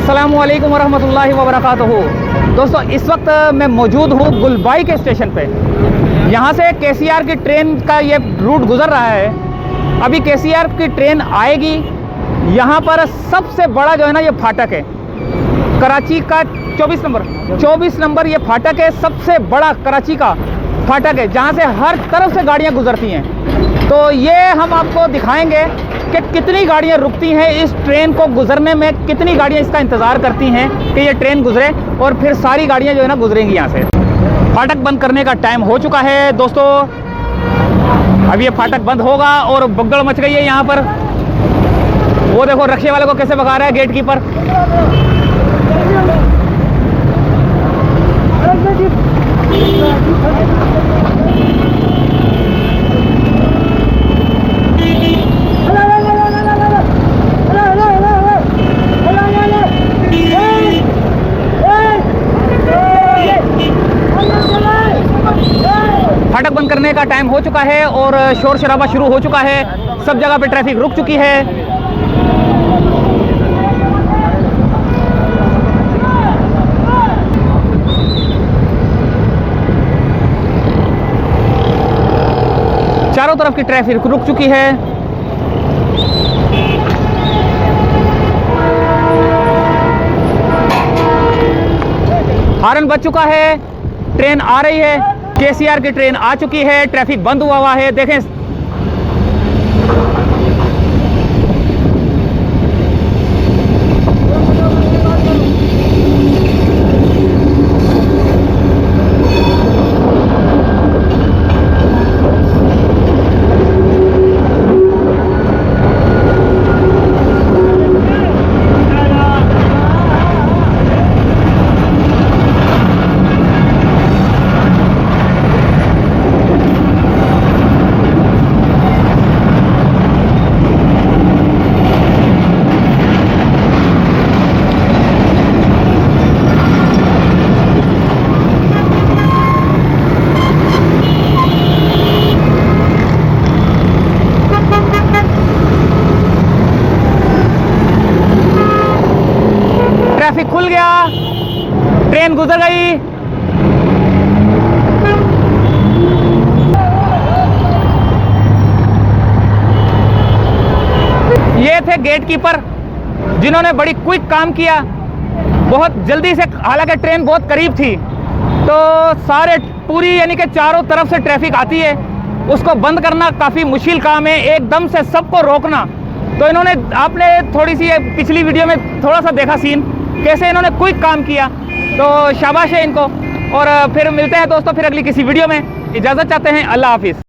अस्सलामुअलैकुम वरहमतुल्लाहि वबरकातुहू। दोस्तों, इस वक्त मैं मौजूद हूँ गुलबाई के स्टेशन पे। यहाँ से केसीआर की ट्रेन का ये रूट गुजर रहा है। अभी केसीआर की ट्रेन आएगी। यहाँ पर सबसे बड़ा जो है ना ये फाटक है, कराची का 24 नंबर ये फाटक है। सबसे बड़ा कराची का फाटक है जहाँ से हर तरफ से गाड़ियाँ गुजरती हैं। तो ये हम आपको दिखाएंगे कि कितनी गाड़ियाँ रुकती हैं इस ट्रेन को गुजरने में, कितनी गाड़ियाँ इसका इंतज़ार करती हैं कि ये ट्रेन गुजरे, और फिर सारी गाड़ियाँ जो है ना गुजरेंगी यहाँ से। फाटक बंद करने का टाइम हो चुका है दोस्तों। अब ये फाटक बंद होगा और भगदड़ मच गई है यहाँ पर। वो देखो रक्शे वाले को कैसे भगा रहा है गेट कीपर। फाटक बंद करने का टाइम हो चुका है और शोर शराबा शुरू हो चुका है। सब जगह पे ट्रैफिक रुक चुकी है। चारों तरफ की ट्रैफिक रुक चुकी है। हॉर्न बज चुका है। ट्रेन आ रही है। केसीआर की ट्रेन आ चुकी है। ट्रैफिक बंद हुआ है। देखें, ट्रैफिक खुल गया। ट्रेन गुजर गई। ये थे गेट कीपर जिन्होंने बड़ी क्विक काम किया, बहुत जल्दी से। हालांकि ट्रेन बहुत करीब थी तो सारे पूरी यानी कि चारों तरफ से ट्रैफिक आती है, उसको बंद करना काफ़ी मुश्किल काम है, एकदम से सबको रोकना। तो इन्होंने, आपने थोड़ी सी पिछली वीडियो में थोड़ा सा देखा सीन, कैसे इन्होंने क्विक काम किया। तो शाबाश है इनको। और फिर मिलते हैं दोस्तों फिर अगली किसी वीडियो में। इजाज़त चाहते हैं। अल्लाह हाफिज़।